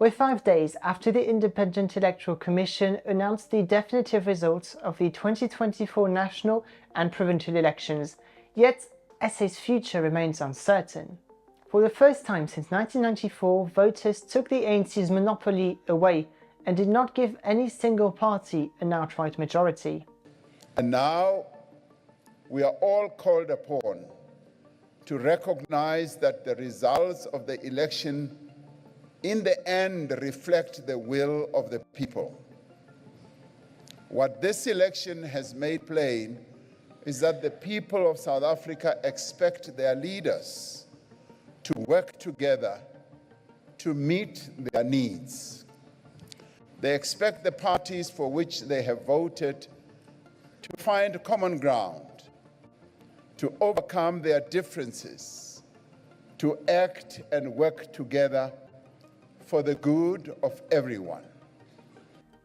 We're 5 days after the Independent Electoral Commission announced the definitive results of the 2024 national and provincial elections, yet SA's future remains uncertain. For the first time since 1994, voters took the ANC's monopoly away and did not give any single party an outright majority. And now we are all called upon to recognize that the results of the election in the end reflect the will of the people. What this election has made plain is that the people of South Africa expect their leaders to work together to meet their needs. They expect the parties for which they have voted to find common ground, to overcome their differences, to act and work together for the good of everyone.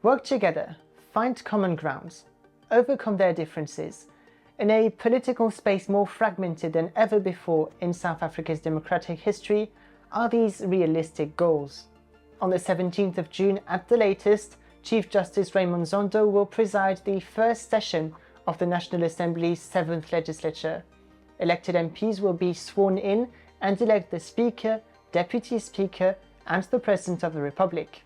Work together, find common grounds, overcome their differences. In a political space more fragmented than ever before in South Africa's democratic history, are these realistic goals? On the 17th of June at the latest, Chief Justice Raymond Zondo will preside the first session of the National Assembly's 7th legislature. Elected MPs will be sworn in and elect the Speaker, Deputy Speaker, and the President of the Republic.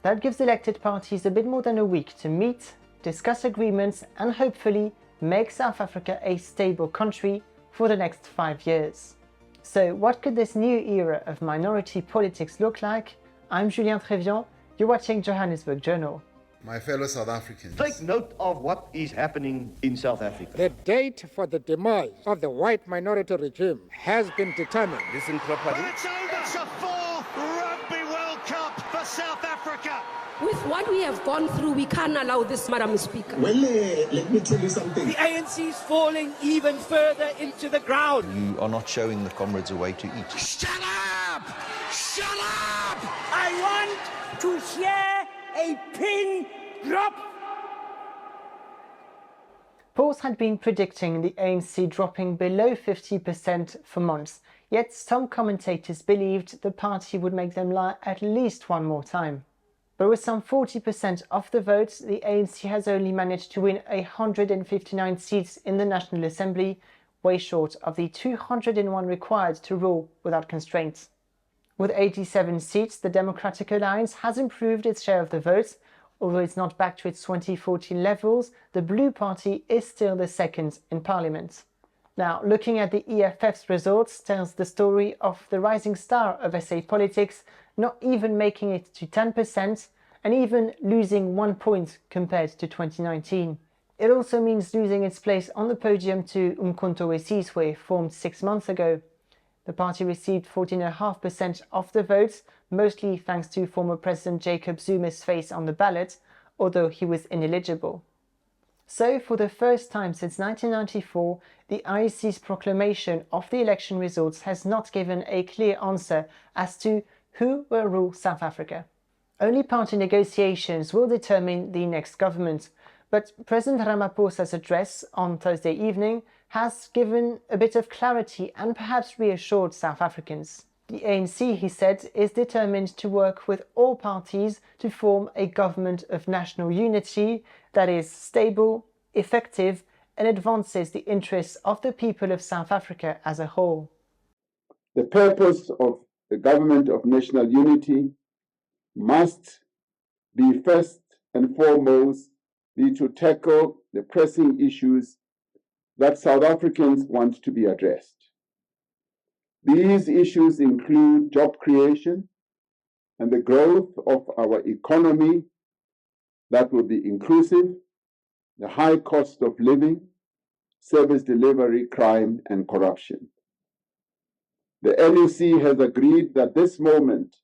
That gives elected parties a bit more than a week to meet, discuss agreements, and hopefully make South Africa a stable country for the next 5 years. So what could this new era of minority politics look like? I'm Julien Trevian, you're watching Johannesburg Journal. My fellow South Africans, take note of what is happening in South Africa. The date for the demise of the white minority regime has been determined. Listen properly. It's over. It's a fourth Rugby World Cup for South Africa. With what we have gone through, we can't allow this, Madam Speaker. Well, let me tell you something. The ANC is falling even further into the ground. You are not showing the comrades a way to eat. Shut up! Shut up! I want to hear a pin drop. Polls had been predicting the ANC dropping below 50% for months, yet some commentators believed the party would make them lie at least one more time. But with some 40% of the votes, the ANC has only managed to win 159 seats in the National Assembly, way short of the 201 required to rule without constraints. With 87 seats, the Democratic Alliance has improved its share of the votes. Although it's not back to its 2014 levels, the Blue Party is still the second in Parliament. Now, looking at the EFF's results tells the story of the rising star of SA politics not even making it to 10% and even losing 1 point compared to 2019. It also means losing its place on the podium to Umkhonto we Sizwe, formed 6 months ago. The party received 14.5% of the votes, mostly thanks to former President Jacob Zuma's face on the ballot, although he was ineligible. So, for the first time since 1994, the IEC's proclamation of the election results has not given a clear answer as to who will rule South Africa. Only party negotiations will determine the next government, but President Ramaphosa's address on Thursday evening has given a bit of clarity and perhaps reassured South Africans. The ANC, he said, is determined to work with all parties to form a government of national unity that is stable, effective, and advances the interests of the people of South Africa as a whole. The purpose of the government of national unity must be first and foremost be to tackle the pressing issues that South Africans want to be addressed. These issues include job creation and the growth of our economy that will be inclusive, the high cost of living, service delivery, crime, and corruption. The NEC has agreed that this moment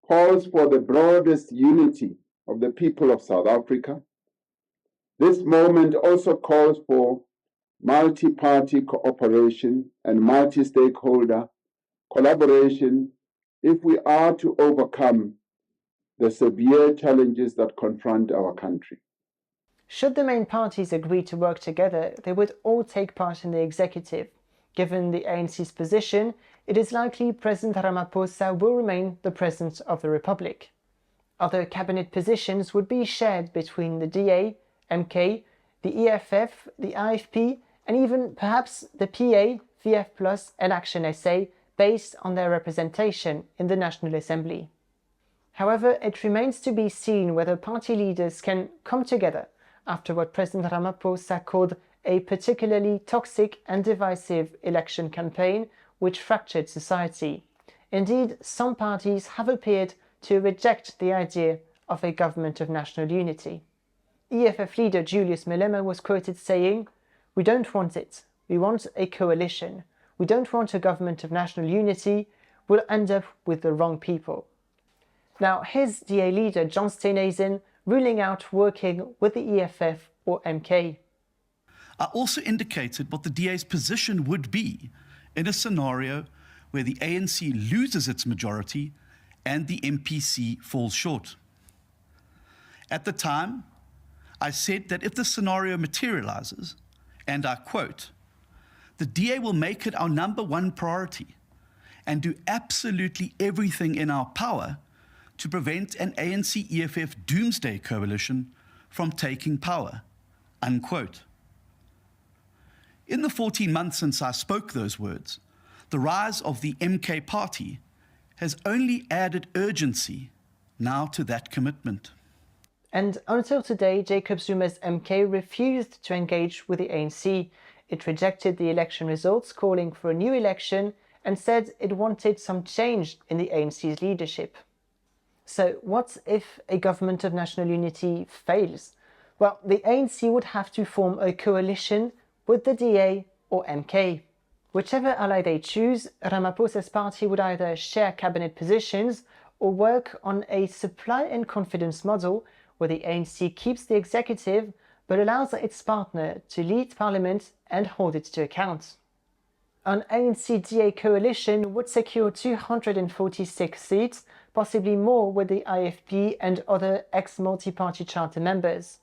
calls for the broadest unity of the people of South Africa. This moment also calls for multi-party cooperation and multi-stakeholder collaboration if we are to overcome the severe challenges that confront our country. Should the main parties agree to work together, they would all take part in the executive. Given the ANC's position, it is likely President Ramaphosa will remain the President of the Republic. Other cabinet positions would be shared between the DA, MK, the EFF, the IFP, and even perhaps the PA, VF+, and Action SA, based on their representation in the National Assembly. However, it remains to be seen whether party leaders can come together after what President Ramaphosa called a particularly toxic and divisive election campaign which fractured society. Indeed, some parties have appeared to reject the idea of a government of national unity. EFF leader Julius Malema was quoted saying, "We don't want it. We want a coalition. We don't want a government of national unity. We'll end up with the wrong people." Now, his DA leader John Steenhuisen ruling out working with the EFF or MK. I also indicated what the DA's position would be in a scenario where the ANC loses its majority and the MPC falls short. At the time, I said that if the scenario materializes, and I quote, "The DA will make it our #1 priority and do absolutely everything in our power to prevent an ANC-EFF doomsday coalition from taking power," unquote. In the 14 months since I spoke those words, the rise of the MK party has only added urgency now to that commitment. And until today, Jacob Zuma's MK refused to engage with the ANC. It rejected the election results, calling for a new election, and said it wanted some change in the ANC's leadership. So what if a government of national unity fails? Well, the ANC would have to form a coalition with the DA or MK. Whichever ally they choose, Ramaphosa's party would either share cabinet positions or work on a supply and confidence model where the ANC keeps the executive but allows its partner to lead parliament and hold it to account. An ANC-DA coalition would secure 246 seats, possibly more with the IFP and other ex-multi-party charter members.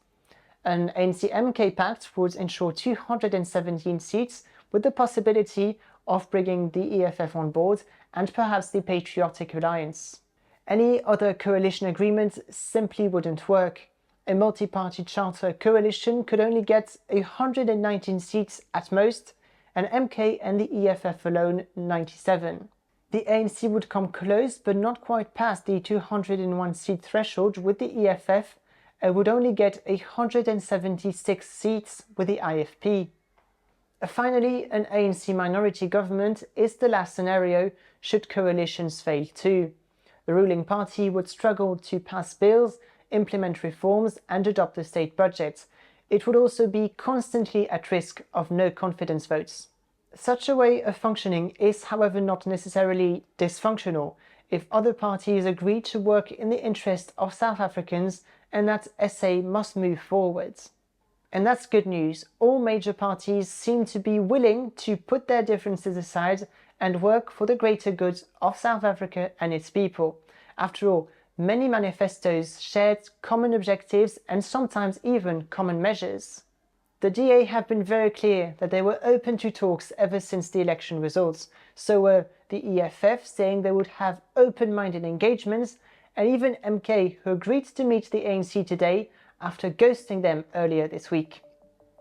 An ANC-MK pact would ensure 217 seats with the possibility of bringing the EFF on board and perhaps the Patriotic Alliance. Any other coalition agreement simply wouldn't work. A multi-party charter coalition could only get 119 seats at most, and MK and the EFF alone 97. The ANC would come close but not quite past the 201 seat threshold with the EFF and would only get 176 seats with the IFP. Finally, an ANC minority government is the last scenario should coalitions fail too. The ruling party would struggle to pass bills, implement reforms and adopt the state budget. It would also be constantly at risk of no confidence votes. Such a way of functioning is, however, not necessarily dysfunctional if other parties agree to work in the interest of South Africans and that SA must move forward. And that's good news. All major parties seem to be willing to put their differences aside and work for the greater good of South Africa and its people. After all, many manifestos shared common objectives and sometimes even common measures. The DA have been very clear that they were open to talks ever since the election results. So were the EFF, saying they would have open-minded engagements, and even MK, who agreed to meet the ANC today after ghosting them earlier this week.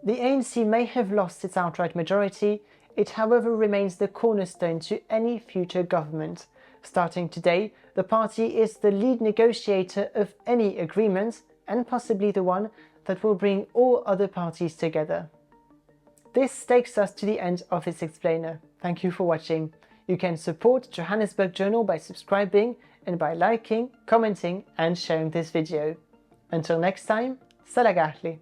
The ANC may have lost its outright majority. It, however, remains the cornerstone to any future government. Starting today, the party is the lead negotiator of any agreement and possibly the one that will bring all other parties together. This takes us to the end of this explainer. Thank you for watching. You can support Johannesburg Journal by subscribing and by liking, commenting and sharing this video. Until next time, Salagarli.